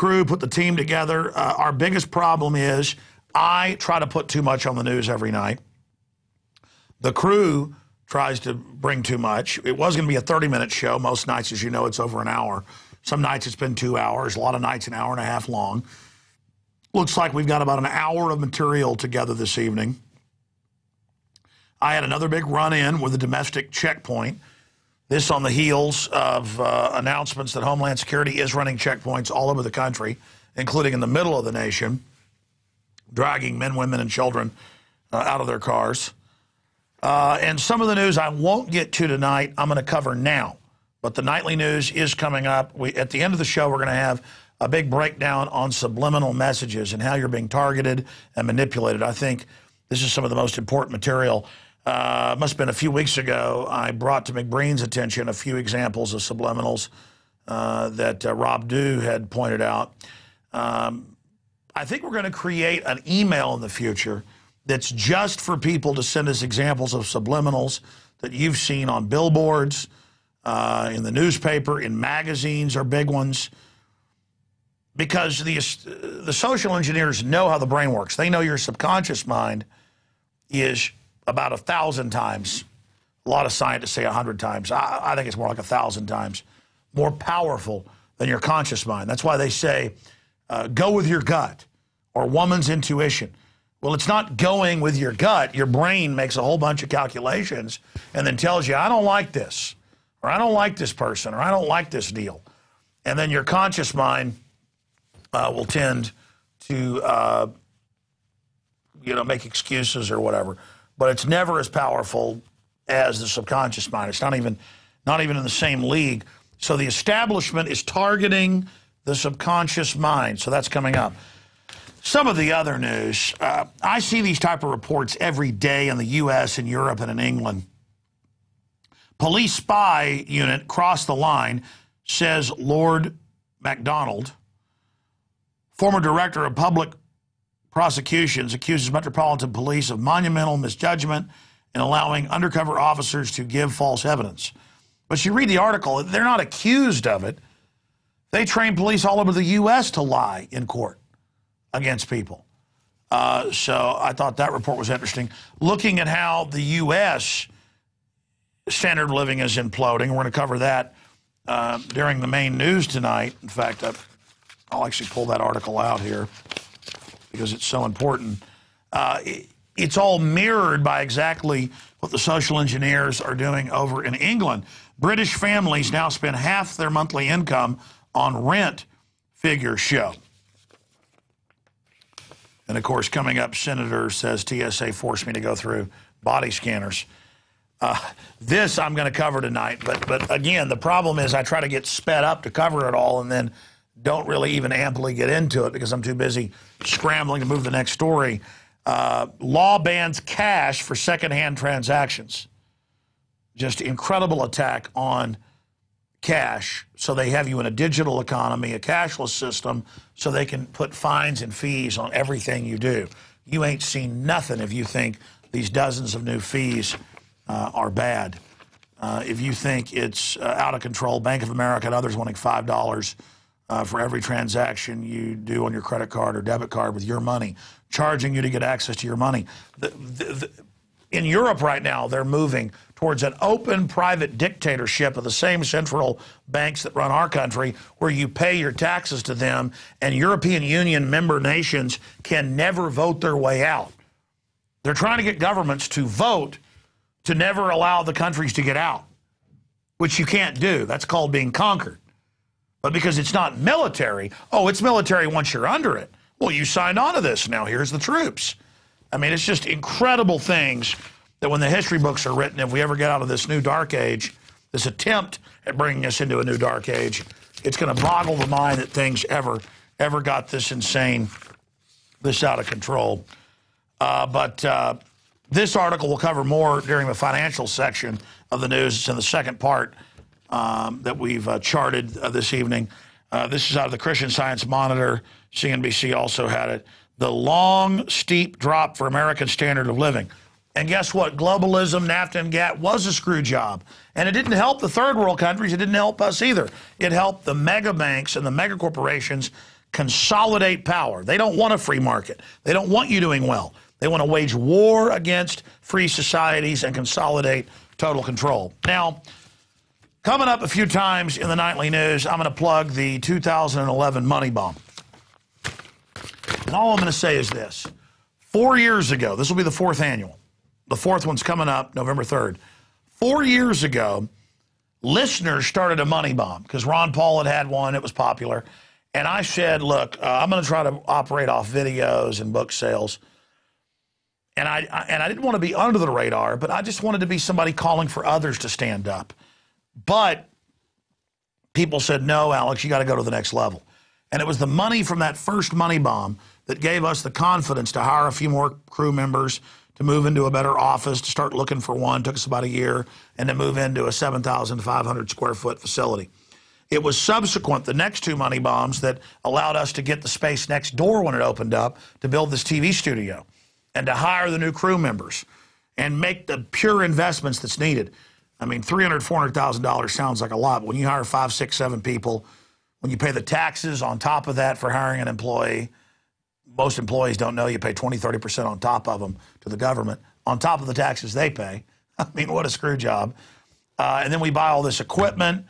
crew, put the team together. Our biggest problem is I try to put too much on the news every night. The crew tries to bring too much. It was going to be a 30-minute show. Most nights, as you know, it's over an hour. Some nights it's been 2 hours. A lot of nights an hour and a half long. Looks like we've got about an hour of material together this evening. I had another big run-in with a domestic checkpoint. This on the heels of announcements that Homeland Security is running checkpoints all over the country, including in the middle of the nation, dragging men, women, and children out of their cars. And some of the news I won't get to tonight, I'm going to cover now. But the nightly news is coming up. At the end of the show, we're going to have a big breakdown on subliminal messages and how you're being targeted and manipulated. I think this is some of the most important material. It must have been a few weeks ago, I brought to McBreen's attention a few examples of subliminals that Rob Dew had pointed out. I think we're going to create an email in the future that's just for people to send us examples of subliminals that you've seen on billboards, in the newspaper, in magazines are big ones. Because the social engineers know how the brain works. They know your subconscious mind is about 1,000 times, a lot of scientists say 100 times. I think it's more like 1,000 times more powerful than your conscious mind. That's why they say, go with your gut or woman's intuition. Well, it's not going with your gut. Your brain makes a whole bunch of calculations and then tells you, I don't like this, or I don't like this person, or I don't like this deal. And then your conscious mind will tend to, make excuses or whatever. But it's never as powerful as the subconscious mind. It's not even in the same league. So the establishment is targeting the subconscious mind. So that's coming up. Some of the other news. I see these type of reports every day in the U.S. and Europe and in England. Police spy unit crossed the line, says Lord MacDonald. Former director of public prosecutions accuses Metropolitan Police of monumental misjudgment in allowing undercover officers to give false evidence. But you read the article, they're not accused of it. They train police all over the U.S. to lie in court against people. So I thought that report was interesting. Looking at how the U.S. standard of living is imploding, we're going to cover that during the main news tonight. In fact, I'll actually pull that article out here because it's so important. It's all mirrored by exactly what the social engineers are doing over in England. British families now spend half their monthly income on rent, figures show. And, of course, coming up, Senator says TSA forced me to go through body scanners. This I'm going to cover tonight. But again, the problem is I try to get sped up to cover it all and then don't really even amply get into it because I'm too busy scrambling to move the next story. Law bans cash for secondhand transactions. Just incredible attack on cash. So they have you in a digital economy, a cashless system, so they can put fines and fees on everything you do. You ain't seen nothing if you think these dozens of new fees are bad. If you think it's out of control, Bank of America and others wanting $5 for every transaction you do on your credit card or debit card with your money, charging you to get access to your money. In Europe right now, they're moving towards an open private dictatorship of the same central banks that run our country, where you pay your taxes to them, and European Union member nations can never vote their way out. They're trying to get governments to vote to never allow the countries to get out, which you can't do. That's called being conquered. But because it's not military, oh, it's military once you're under it. Well, you signed on to this. Now here's the troops. I mean, it's just incredible things that when the history books are written, if we ever get out of this new dark age, this attempt at bringing us into a new dark age, it's going to boggle the mind that things ever got this insane, this out of control. But this article will cover more during the financial section of the news. It's in the second part that we've charted this evening. This is out of the Christian Science Monitor. CNBC also had it. The long, steep drop for American standard of living. And guess what? Globalism, NAFTA, and GATT was a screw job. And it didn't help the third world countries. It didn't help us either. It helped the mega banks and the mega corporations consolidate power. They don't want a free market. They don't want you doing well. They want to wage war against free societies and consolidate total control. Now, coming up a few times in the nightly news, I'm going to plug the 2011 money bomb. And all I'm going to say is this. 4 years ago, this will be the fourth annual. The fourth one's coming up November 3rd. 4 years ago, listeners started a money bomb because Ron Paul had one. It was popular. And I said, look, I'm going to try to operate off videos and book sales. And I didn't want to be under the radar, but I just wanted to be somebody calling for others to stand up. But people said, no, Alex, you got to go to the next level. And it was the money from that first money bomb that gave us the confidence to hire a few more crew members, to move into a better office, to start looking for one. Took us about a year, and to move into a 7,500 square foot facility. It was subsequent, the next two money bombs, that allowed us to get the space next door when it opened up to build this TV studio and to hire the new crew members and make the pure investments that's needed. I mean, $300,000, $400,000 sounds like a lot, but when you hire 5, 6, 7 people, when you pay the taxes on top of that for hiring an employee, most employees don't know you pay 20, 30% on top of them to the government, on top of the taxes they pay. I mean, what a screw job. And then we buy all this equipment.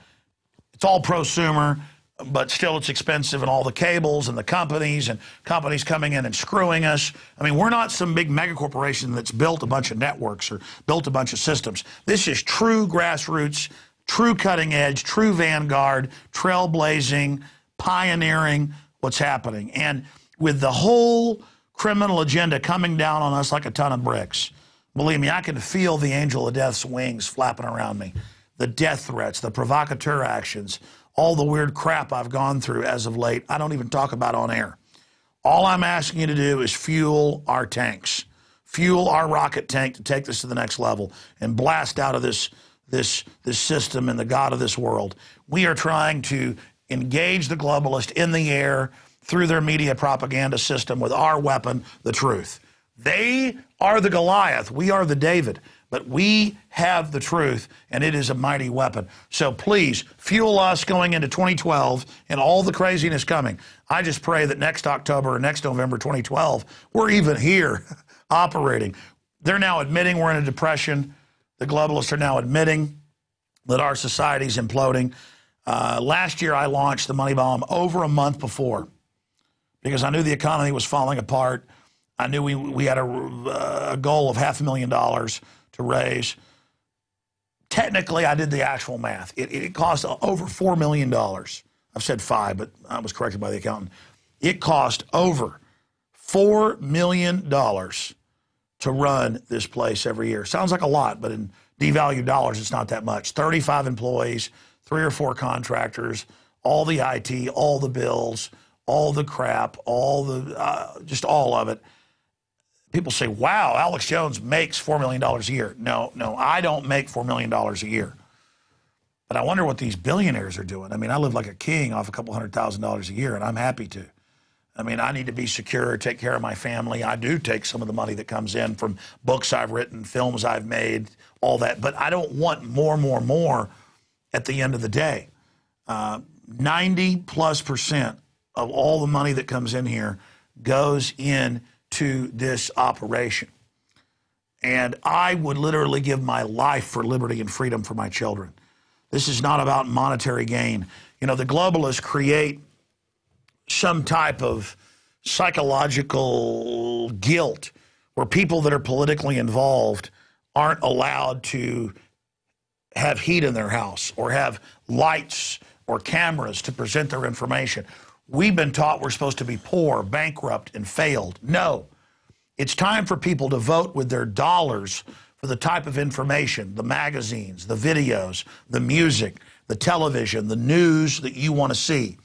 It's all prosumer, but still it's expensive, and all the cables and the companies coming in and screwing us. I mean, we're not some big mega corporation that's built a bunch of networks or built a bunch of systems. This is true grassroots, true cutting edge, true vanguard, trailblazing, pioneering what's happening. And with the whole criminal agenda coming down on us like a ton of bricks, believe me, I can feel the angel of death's wings flapping around me. The death threats, the provocateur actions, all the weird crap I've gone through as of late, I don't even talk about on air. All I'm asking you to do is fuel our tanks, fuel our rocket tank to take this to the next level and blast out of this system and the God of this world. We are trying to engage the globalist in the air through their media propaganda system with our weapon, the truth. They are the Goliath. We are the David. But we have the truth, and it is a mighty weapon. So please, fuel us going into 2012 and all the craziness coming. I just pray that next October or next November 2012, we're even here operating. They're now admitting we're in a depression. The globalists are now admitting that our society's imploding. Last year, I launched the money bomb over a month before because I knew the economy was falling apart. I knew we had a goal of $500,000 to raise. Technically, I did the actual math. It cost over $4 million. I've said 5, but I was corrected by the accountant. It cost over $4 million to run this place every year. Sounds like a lot, but in devalued dollars, it's not that much. 35 employees, 3 or 4 contractors, all the IT, all the bills, all the crap, all the just all of it. People say, wow, Alex Jones makes $4 million a year. No, I don't make $4 million a year. But I wonder what these billionaires are doing. I mean, I live like a king off a couple $100,000 a year, and I'm happy to. I mean, I need to be secure, take care of my family. I do take some of the money that comes in from books I've written, films I've made, all that. But I don't want more at the end of the day. 90+% of all the money that comes in here goes in to this operation. And I would literally give my life for liberty and freedom for my children. This is not about monetary gain. You know, the globalists create some type of psychological guilt where people that are politically involved aren't allowed to have heat in their house or have lights or cameras to present their information. We've been taught we're supposed to be poor, bankrupt, and failed. No. It's time for people to vote with their dollars for the type of information, the magazines, the videos, the music, the television, the news that you want to see.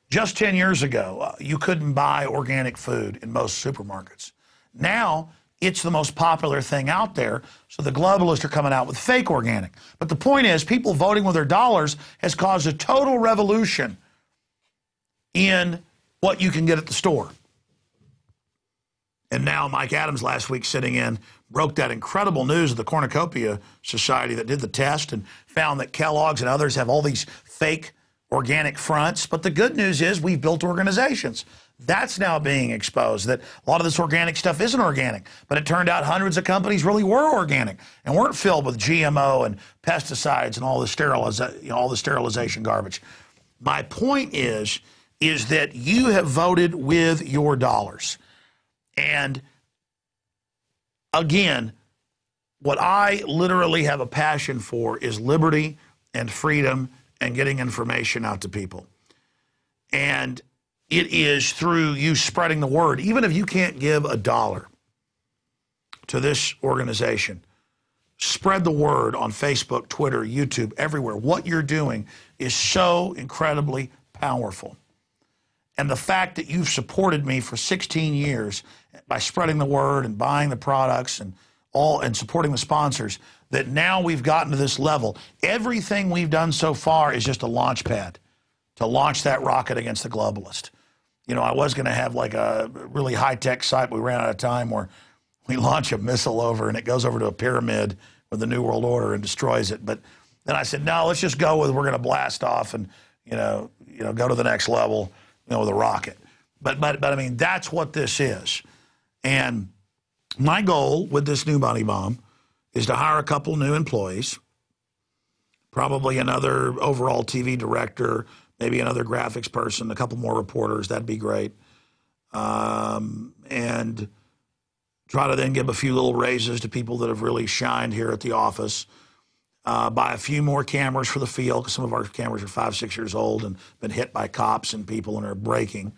Just 10 years ago, you couldn't buy organic food in most supermarkets. Now, it's the most popular thing out there, so the globalists are coming out with fake organic. But the point is, people voting with their dollars has caused a total revolution in what you can get at the store. And now Mike Adams last week sitting in broke that incredible news of the Cornucopia Society that did the test and found that Kellogg's and others have all these fake organic fronts. But the good news is we've built organizations. That's now being exposed, that a lot of this organic stuff isn't organic. But it turned out hundreds of companies really were organic and weren't filled with GMO and pesticides and all the sterilization garbage. My point is that you have voted with your dollars. And again, what I literally have a passion for is liberty and freedom and getting information out to people. And it is through you spreading the word. Even if you can't give $1 to this organization, spread the word on Facebook, Twitter, YouTube, everywhere. What you're doing is so incredibly powerful. And the fact that you've supported me for 16 years by spreading the word and buying the products and supporting the sponsors, that now we've gotten to this level. Everything we've done so far is just a launch pad to launch that rocket against the globalist. You know, I was going to have like a really high-tech site, but we ran out of time, where we launch a missile over and it goes over to a pyramid with the New World Order and destroys it. But then I said, no, let's just go with, we're going to blast off and, you know, go to the next level, with a rocket. But I mean, that's what this is. And my goal with this new Money Bomb is to hire a couple new employees, probably another overall TV director, maybe another graphics person, a couple more reporters. That'd be great. And try to then give a few little raises to people that have really shined here at the office. Buy a few more cameras for the field, because some of our cameras are 5, 6 years old and been hit by cops and people and are breaking.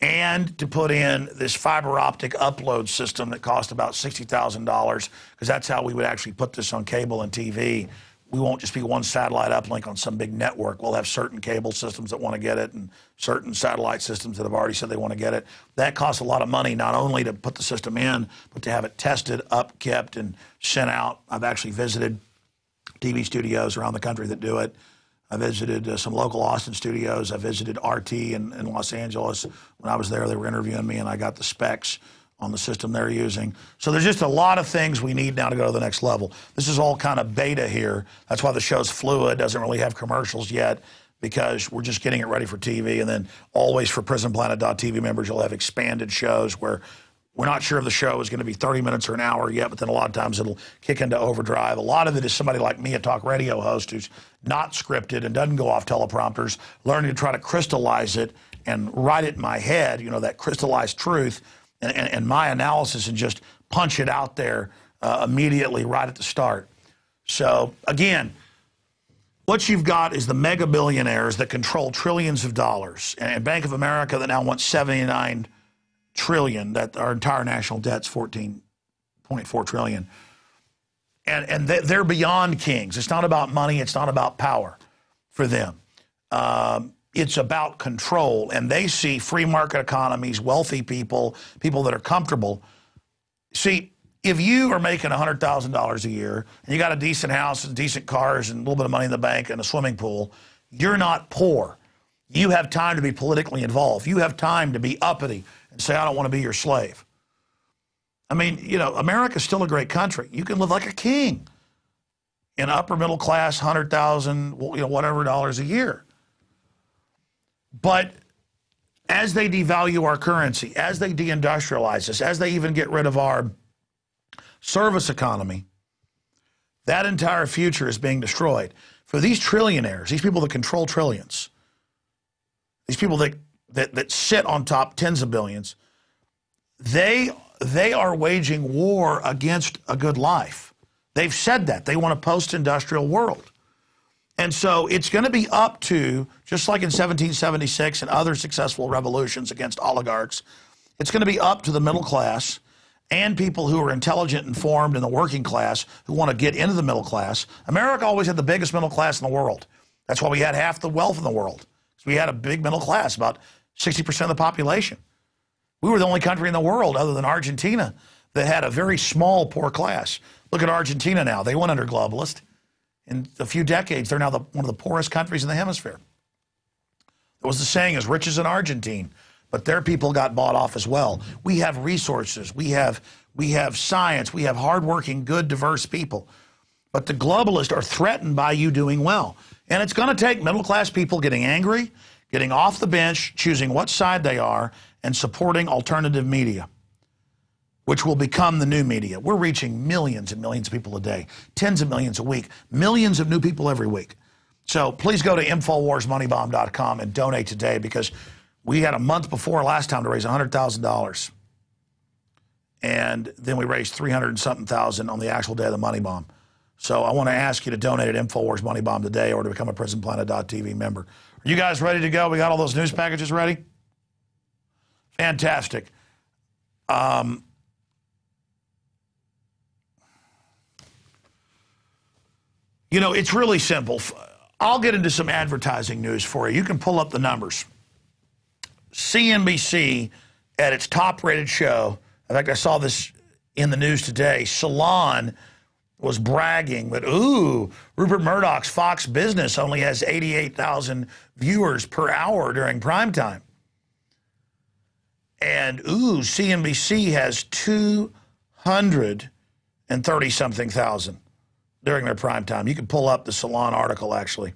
And to put in this fiber optic upload system that cost about $60,000, because that's how we would actually put this on cable and TV. We won't just be one satellite uplink on some big network. We'll have certain cable systems that want to get it and certain satellite systems that have already said they want to get it. That costs a lot of money, not only to put the system in, but to have it tested, upkept, and sent out. I've actually visited TV studios around the country that do it. I visited some local Austin studios. I visited RT in Los Angeles. When I was there, they were interviewing me, and I got the specs on the system they're using. So there's just a lot of things we need now to go to the next level. This is all kind of beta here. That's why the show's fluid, doesn't really have commercials yet, because we're just getting it ready for TV. And then always for PrisonPlanet.tv members, you'll have expanded shows where we're not sure if the show is going to be 30 minutes or an hour yet, but then a lot of times it'll kick into overdrive. A lot of it is somebody like me, a talk radio host, who's not scripted and doesn't go off teleprompters, learning to try to crystallize it and write it in my head, that crystallized truth and my analysis, and just punch it out there immediately right at the start. So, again, what you've got is the mega billionaires that control trillions of dollars, and Bank of America that now wants $79 trillion, that our entire national debt's $14.4 trillion. And they're beyond kings. It's not about money. It's not about power for them. It's about control. And they see free market economies, wealthy people, people that are comfortable. See, if you are making $100,000 a year and you got a decent house and decent cars and a little bit of money in the bank and a swimming pool, you're not poor. You have time to be politically involved. You have time to be uppity and say, I don't want to be your slave. I mean, America's still a great country. You can live like a king in upper middle class, 100,000, whatever dollars a year. But as they devalue our currency, as they deindustrialize us, as they even get rid of our service economy, that entire future is being destroyed. For these trillionaires, these people that control trillions, these people that sit on top tens of billions, they are waging war against a good life. They've said that. They want a post-industrial world. And so it's going to be up to, just like in 1776 and other successful revolutions against oligarchs, it's going to be up to the middle class and people who are intelligent, informed, in the working class who want to get into the middle class. America always had the biggest middle class in the world. That's why we had half the wealth in the world. We had a big middle class, about 60% of the population. We were the only country in the world, other than Argentina, that had a very small poor class. Look at Argentina now. They went under globalist. In a few decades, they're now one of the poorest countries in the hemisphere. There was the saying, as rich as an Argentine, but their people got bought off as well. We have resources. We have science. We have hardworking, good, diverse people. But the globalists are threatened by you doing well. And it's going to take middle-class people getting angry, getting off the bench, choosing what side they are, and supporting alternative media, which will become the new media. We're reaching millions and millions of people a day, tens of millions a week, millions of new people every week. So please go to InfoWarsMoneyBomb.com and donate today, because we had a month before last time to raise $100,000. And then we raised 300 and something thousand on the actual day of the Money Bomb. So I want to ask you to donate at InfoWars Money Bomb today, or to become a PrisonPlanet.tv member. Are you guys ready to go? We got all those news packages ready? Fantastic. You know, it's really simple. I'll get into some advertising news for you. You can pull up the numbers. CNBC, at its top-rated show, in fact, I saw this in the news today, Salon was bragging that, ooh, Rupert Murdoch's Fox Business only has 88,000 viewers per hour during prime time. And, ooh, CNBC has 230-something thousand during their prime time. You can pull up the Salon article, actually.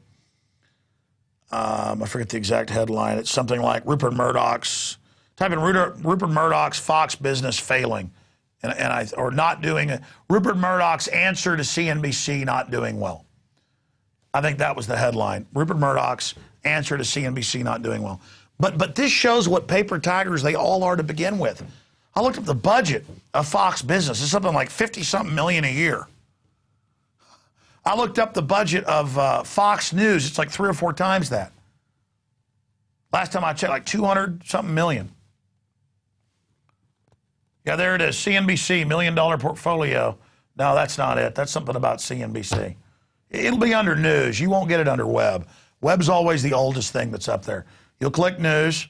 I forget the exact headline. It's something like Rupert Murdoch's, type in Rupert Murdoch's Fox Business failing, or not doing, Rupert Murdoch's answer to CNBC not doing well. I think that was the headline. Rupert Murdoch's answer to CNBC not doing well. But this shows what paper tigers they all are to begin with. I looked up the budget of Fox Business. It's something like 50-something million a year. I looked up the budget of Fox News. It's like 3 or 4 times that. Last time I checked, like 200-something million. Yeah, there it is. CNBC, $1 million portfolio. No, that's not it. That's something about CNBC. It'll be under news. You won't get it under web. Web's always the oldest thing that's up there. You'll click news.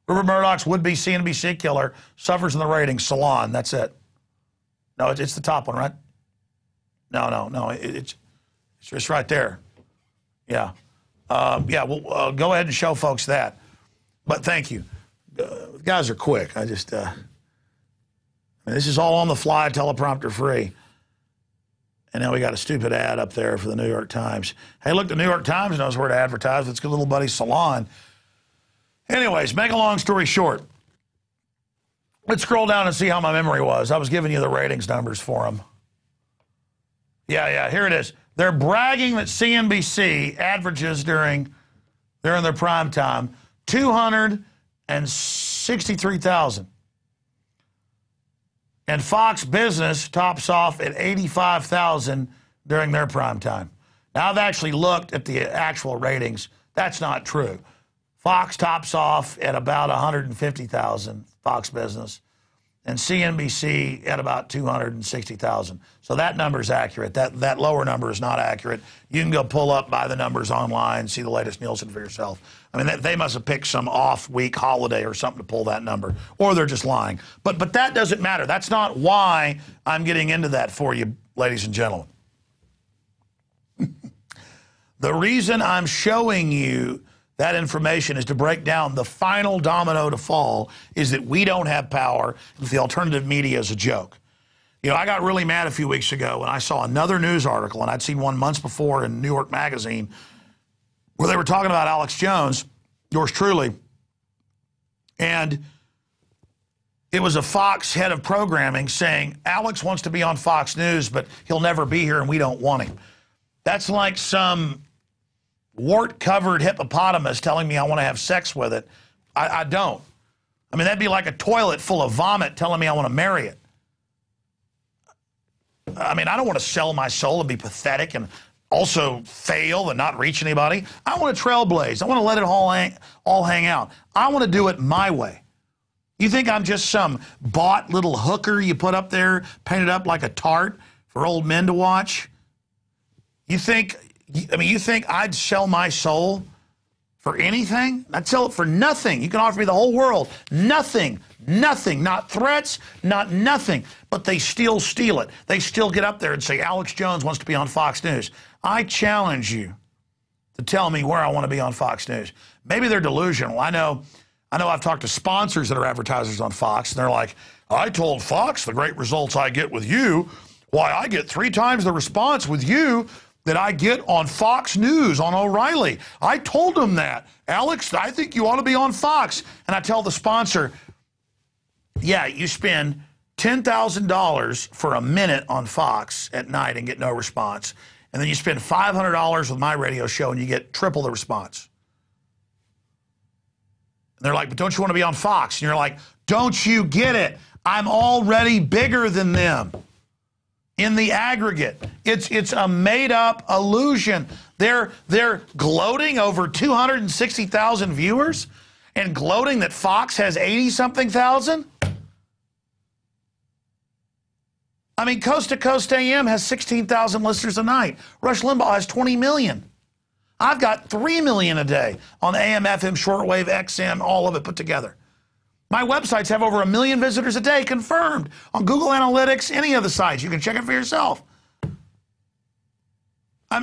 Rupert Murdoch's would-be CNBC killer suffers in the ratings. Salon. That's it. No, it's the top one, right? No. It's right there. Yeah. We'll go ahead and show folks that. But thank you. The guys are quick. This is all on the fly, teleprompter free. And now we got a stupid ad up there for the New York Times. Hey, look, the New York Times knows where to advertise. It's good little buddy Salon. Anyways, make a long story short. Let's scroll down and see how my memory was. I was giving you the ratings numbers for them. Yeah, here it is. They're bragging that CNBC averages during their prime time 263,000. And Fox Business tops off at 85,000 during their prime time. Now, I've actually looked at the actual ratings. That's not true. Fox tops off at about 150,000, Fox Business, and CNBC at about 260,000. So that number is accurate. That lower number is not accurate. You can go pull up by the numbers online, see the latest Nielsen for yourself. I mean, they must have picked some off-week holiday or something to pull that number, or they're just lying. But that doesn't matter. That's not why I'm getting into that for you, ladies and gentlemen. The reason I'm showing you that information is to break down the final domino to fall is that we don't have power if the alternative media is a joke. You know, I got really mad a few weeks ago when I saw another news article, and I'd seen one months before in New York Magazine, where they were talking about Alex Jones, yours truly, and it was a Fox head of programming saying, Alex wants to be on Fox News, but he'll never be here and we don't want him. That's like some wart-covered hippopotamus telling me I want to have sex with it. I don't. I mean, that'd be like a toilet full of vomit telling me I want to marry it. I mean, I don't want to sell my soul and be pathetic and also fail and not reach anybody. I want to trailblaze. I want to let it all hang out. I want to do it my way. You think I'm just some bought little hooker you put up there, painted up like a tart for old men to watch? You think I'd sell my soul for anything? I'd sell it for nothing. You can offer me the whole world. Nothing. Not threats, not nothing. But they still steal it. They still get up there and say, Alex Jones wants to be on Fox News. I challenge you to tell me where I want to be on Fox News. Maybe they're delusional. I know I've talked to sponsors that are advertisers on Fox, and they're like, I told Fox the great results I get with you Why, I get 3 times the response with you that I get on Fox News on O'Reilly. I told them that. Alex, I think you ought to be on Fox. And I tell the sponsor, yeah, you spend $10,000 for a minute on Fox at night and get no response. And then you spend $500 with my radio show and you get triple the response. And they're like, but don't you want to be on Fox? And you're like, don't you get it? I'm already bigger than them in the aggregate. It's a made-up illusion. They're gloating over 260,000 viewers and gloating that Fox has 80-something thousand. I mean, Coast to Coast AM has 16,000 listeners a night. Rush Limbaugh has 20 million. I've got 3 million a day on AM, FM, shortwave, XM, all of it put together. My websites have over 1 million visitors a day confirmed on Google Analytics, any of the sites. You can check it for yourself. I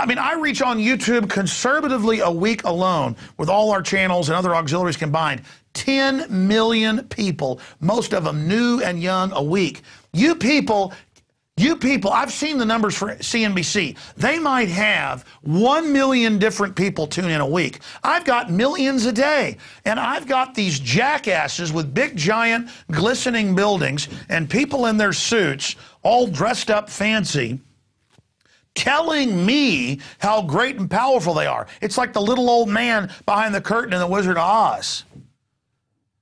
mean, I reach on YouTube conservatively a week alone with all our channels and other auxiliaries combined, 10 million people, most of them new and young a week. You people, I've seen the numbers for CNBC. They might have 1 million different people tune in a week. I've got millions a day. And I've got these jackasses with big, giant, glistening buildings and people in their suits, all dressed up fancy, telling me how great and powerful they are. It's like the little old man behind the curtain in The Wizard of Oz.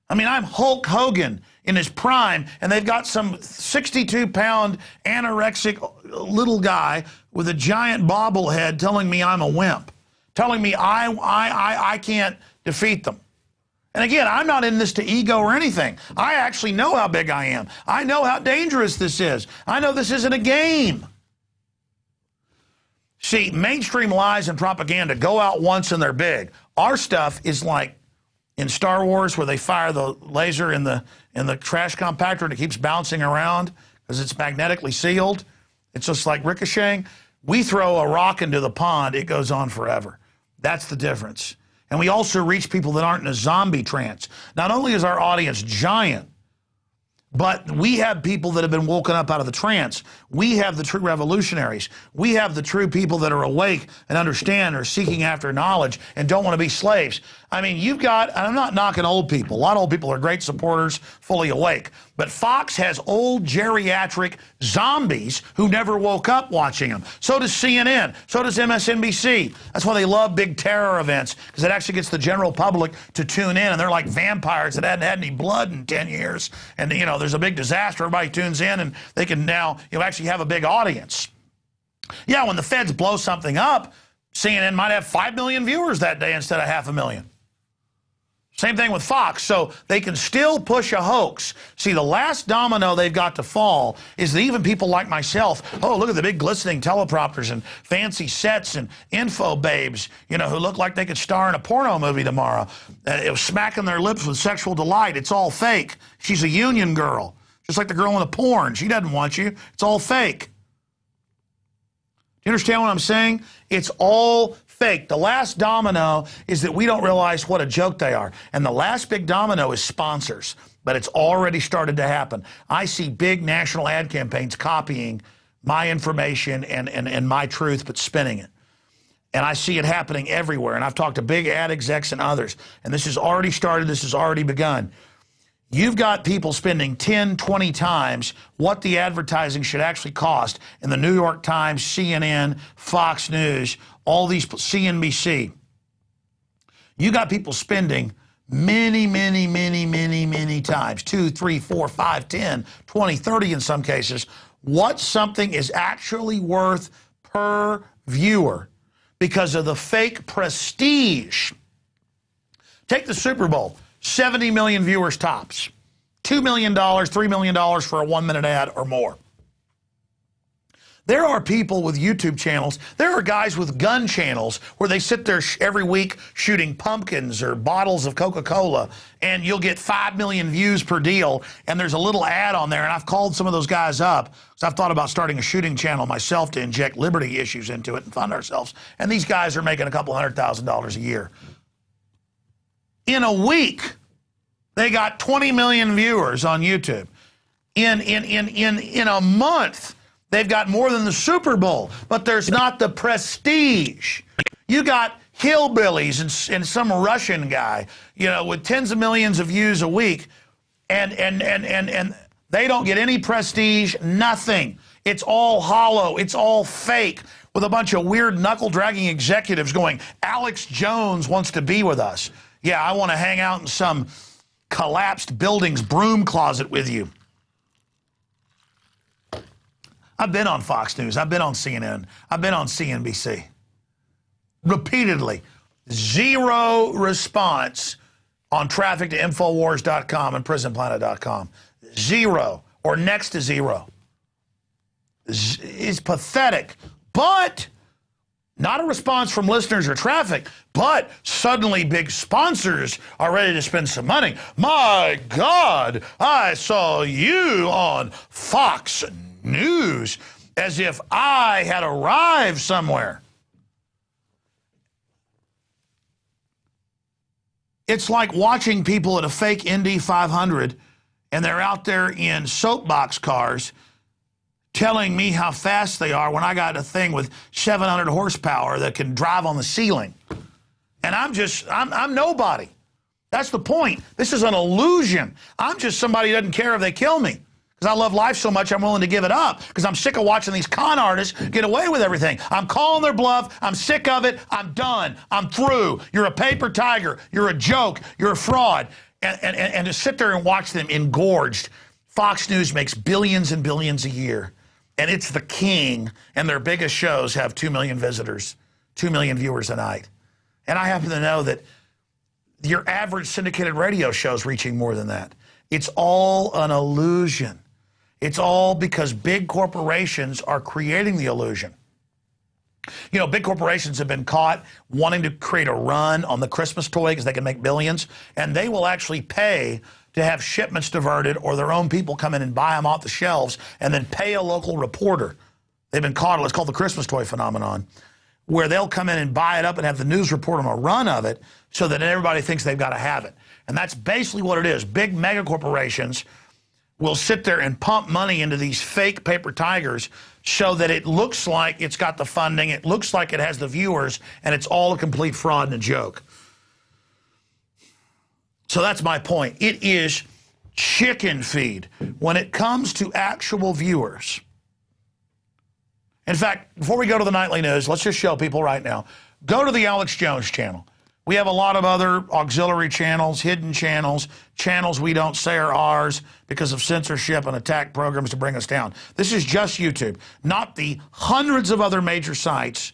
I mean, I'm Hulk Hogan in his prime, and they've got some 62-pound anorexic little guy with a giant bobblehead telling me I'm a wimp, telling me I can't defeat them. And again, I'm not in this to ego or anything. I actually know how big I am. I know how dangerous this is. I know this isn't a game. See, mainstream lies and propaganda go out once and they're big. Our stuff is like in Star Wars where they fire the laser in the trash compactor and it keeps bouncing around because it's magnetically sealed. It's just like ricocheting. We throw a rock into the pond, it goes on forever. That's the difference. And we also reach people that aren't in a zombie trance. Not only is our audience giant, but we have people that have been woken up out of the trance. We have the true revolutionaries. We have the true people that are awake and understand, are seeking after knowledge and don't want to be slaves. I mean, you've got, and I'm not knocking old people. A lot of old people are great supporters, fully awake. But Fox has old geriatric zombies who never woke up watching them. So does CNN. So does MSNBC. That's why they love big terror events, because it actually gets the general public to tune in, and they're like vampires that hadn't had any blood in 10 years. And, you know, there's a big disaster. Everybody tunes in, and they can now, you know, actually have a big audience. Yeah, when the feds blow something up, CNN might have 5 million viewers that day instead of 500,000. Same thing with Fox, so they can still push a hoax. See, the last domino they've got to fall is that even people like myself, oh, look at the big glistening teleprompters and fancy sets and info babes, you know, who look like they could star in a porno movie tomorrow. It was smacking their lips with sexual delight. It's all fake. She's a union girl, just like the girl in the porn. She doesn't want you. It's all fake. Do you understand what I'm saying? It's all fake. The last domino is that we don't realize what a joke they are. And the last big domino is sponsors. But it's already started to happen. I see big national ad campaigns copying my information and my truth, but spinning it. And I see it happening everywhere. And I've talked to big ad execs and others. And this has already started. This has already begun. You've got people spending 10, 20 times what the advertising should actually cost in the New York Times, CNN, Fox News, all these, CNBC. You got people spending many times, 2, 3, 4, 5, 10, 20, 30 in some cases, what something is actually worth per viewer because of the fake prestige. Take the Super Bowl. 70 million viewers tops. $2 million, $3 million for a 1-minute ad or more. There are people with YouTube channels. There are guys with gun channels where they sit there every week shooting pumpkins or bottles of Coca-Cola, and you'll get 5 million views per deal, and there's a little ad on there, and I've called some of those guys up because I've thought about starting a shooting channel myself to inject liberty issues into it and fund ourselves. And these guys are making a couple $100,000 a year. In a week, they got 20 million viewers on YouTube. In a month, they've got more than the Super Bowl, but there's not the prestige. You got hillbillies and some Russian guy, with tens of millions of views a week, and they don't get any prestige, nothing. It's all hollow. It's all fake, with a bunch of weird knuckle-dragging executives going, Alex Jones wants to be with us. Yeah, I want to hang out in some collapsed building's broom closet with you. I've been on Fox News. I've been on CNN. I've been on CNBC. Repeatedly. Zero response on traffic to Infowars.com and PrisonPlanet.com. Zero, or next to zero. It's pathetic. But not a response from listeners or traffic, but suddenly big sponsors are ready to spend some money. My God, I saw you on Fox News, as if I had arrived somewhere. It's like watching people at a fake Indy 500, and they're out there in soapbox cars telling me how fast they are when I got a thing with 700 horsepower that can drive on the ceiling. And I'm nobody. That's the point. This is an illusion. I'm just somebody who doesn't care if they kill me. Because I love life so much, I'm willing to give it up. Because I'm sick of watching these con artists get away with everything. I'm calling their bluff. I'm sick of it. I'm done. I'm through. You're a paper tiger. You're a joke. You're a fraud. And to sit there and watch them engorged. Fox News makes billions and billions a year. And it's the king. And their biggest shows have 2 million visitors, 2 million viewers a night. And I happen to know that your average syndicated radio show is reaching more than that. It's all an illusion. It's all because big corporations are creating the illusion. Big corporations have been caught wanting to create a run on the Christmas toy because they can make billions, and they will actually pay to have shipments diverted or their own people come in and buy them off the shelves and then pay a local reporter. They've been caught, it's called the Christmas toy phenomenon, where they'll come in and buy it up and have the news report on a run of it so that everybody thinks they've got to have it. And that's basically what it is. Big mega corporations will sit there and pump money into these fake paper tigers so that it looks like it's got the funding, it looks like it has the viewers, and it's all a complete fraud and a joke. So that's my point. It is chicken feed when it comes to actual viewers. In fact, before we go to the nightly news, let's just show people right now. Go to the Alex Jones channel. We have a lot of other auxiliary channels, hidden channels, channels we don't say are ours because of censorship and attack programs to bring us down. This is just YouTube, not the hundreds of other major sites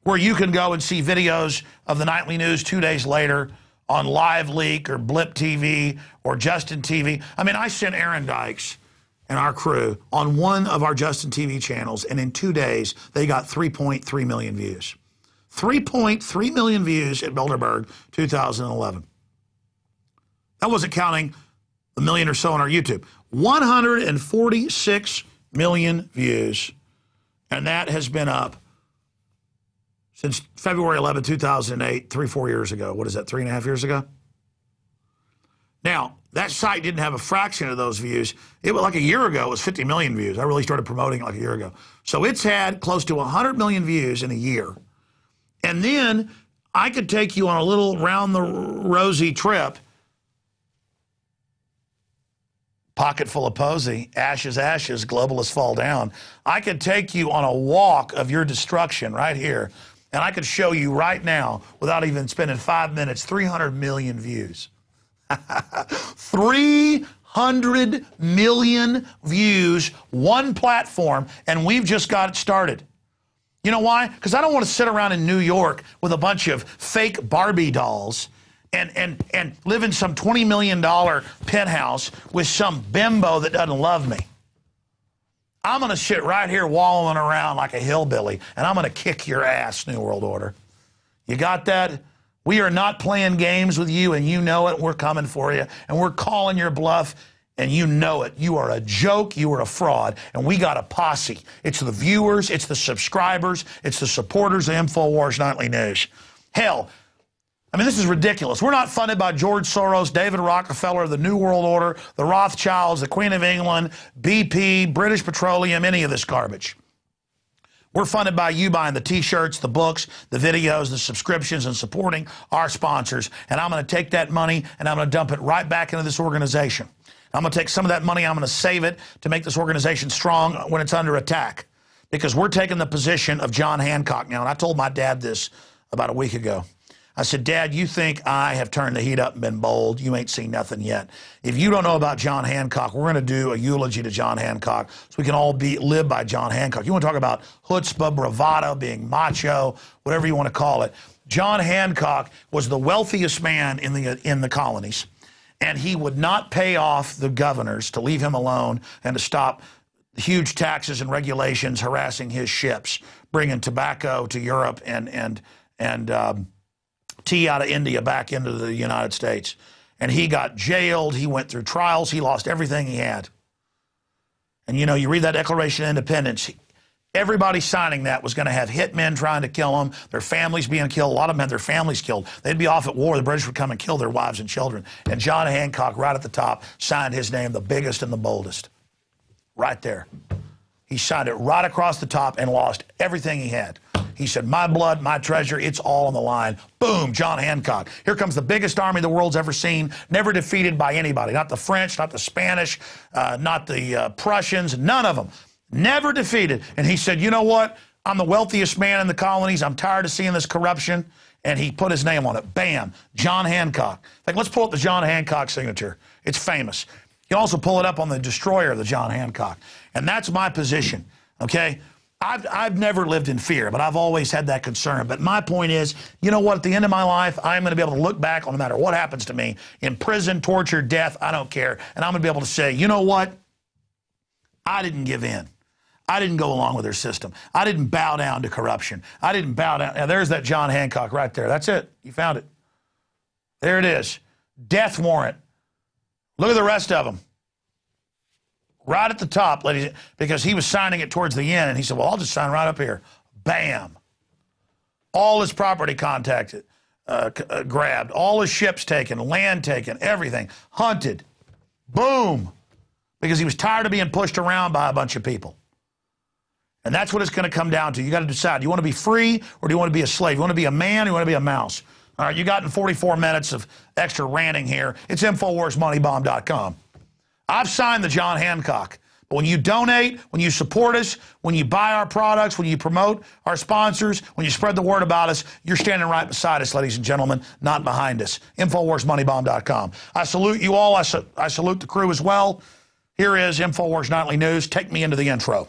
where you can go and see videos of the nightly news 2 days later on Live Leak or Blip TV or Justin TV. I mean, I sent Aaron Dykes and our crew on one of our Justin TV channels, and in 2 days, they got 3.3 million views. 3.3 million views at Bilderberg 2011. That wasn't counting the million or so on our YouTube. 146 million views, and that has been up since February 11, 2008, 4 years ago. What is that, 3.5 years ago? Now, that site didn't have a fraction of those views. It was like a year ago, it was 50 million views. I really started promoting it like a year ago. So it's had close to 100 million views in a year. And then I could take you on a little round the rosy trip. Pocket full of posy, ashes, ashes, globalists fall down. I could take you on a walk of your destruction right here. And I could show you right now, without even spending 5 minutes, 300 million views. 300 million views, one platform, and we've just got it started. You know why? Because I don't want to sit around in New York with a bunch of fake Barbie dolls and live in some $20 million penthouse with some bimbo that doesn't love me. I'm going to sit right here wallowing around like a hillbilly, and I'm going to kick your ass, New World Order. You got that? We are not playing games with you, and you know it. We're coming for you, and we're calling your bluff, and you know it. You are a joke. You are a fraud, and we got a posse. It's the viewers. It's the subscribers. It's the supporters of InfoWars Nightly News. Hell, I mean, this is ridiculous. We're not funded by George Soros, David Rockefeller, the New World Order, the Rothschilds, the Queen of England, BP, British Petroleum, any of this garbage. We're funded by you buying the T-shirts, the books, the videos, the subscriptions, and supporting our sponsors. And I'm going to take that money and I'm going to dump it right back into this organization. I'm going to take some of that money, I'm going to save it to make this organization strong when it's under attack. Because we're taking the position of John Hancock now. And I told my dad this about a week ago. I said, Dad, you think I have turned the heat up and been bold? You ain't seen nothing yet. If you don't know about John Hancock, we're going to do a eulogy to John Hancock so we can all live by John Hancock. You want to talk about chutzpah, bravado, being macho, whatever you want to call it. John Hancock was the wealthiest man in the colonies, and he would not pay off the governors to leave him alone and to stop huge taxes and regulations harassing his ships, bringing tobacco to Europe and tea out of India back into the United States. And he got jailed. He went through trials. He lost everything he had. And, you know, you read that Declaration of Independence, everybody signing that was going to have hitmen trying to kill them, their families being killed. A lot of them had their families killed. They'd be off at war. The British would come and kill their wives and children. And John Hancock, right at the top, signed his name, the biggest and the boldest. Right there. He signed it right across the top and lost everything he had. He said, my blood, my treasure, it's all on the line. Boom, John Hancock. Here comes the biggest army the world's ever seen, never defeated by anybody. Not the French, not the Spanish, not the Prussians, none of them. Never defeated. And he said, you know what? I'm the wealthiest man in the colonies. I'm tired of seeing this corruption. And he put his name on it. Bam, John Hancock. In fact, let's pull up the John Hancock signature. It's famous. You can also pull it up on the destroyer of the John Hancock. And that's my position, okay? I've never lived in fear, but I've always had that concern. But my point is, you know what? At the end of my life, I'm going to be able to look back on no matter what happens to me, in prison, torture, death, I don't care. And I'm going to be able to say, you know what? I didn't give in. I didn't go along with their system. I didn't bow down to corruption. I didn't bow down. Now, there's that John Hancock right there. That's it. You found it. There it is. Death warrant. Look at the rest of them. Right at the top, ladies, because he was signing it towards the end, and he said, well, I'll just sign right up here. Bam. All his property grabbed. All his ships taken, land taken, everything. Hunted. Boom. Because he was tired of being pushed around by a bunch of people. And that's what it's going to come down to. You got to decide, do you want to be free or do you want to be a slave? You want to be a man or you want to be a mouse? All right, you got in 44 minutes of extra ranting here. It's InfoWarsMoneyBomb.com. I've signed the John Hancock. But when you donate, when you support us, when you buy our products, when you promote our sponsors, when you spread the word about us, you're standing right beside us, ladies and gentlemen, not behind us. InfoWarsMoneyBomb.com. I salute you all. I salute the crew as well. Here is InfoWars Nightly News. Take me into the intro.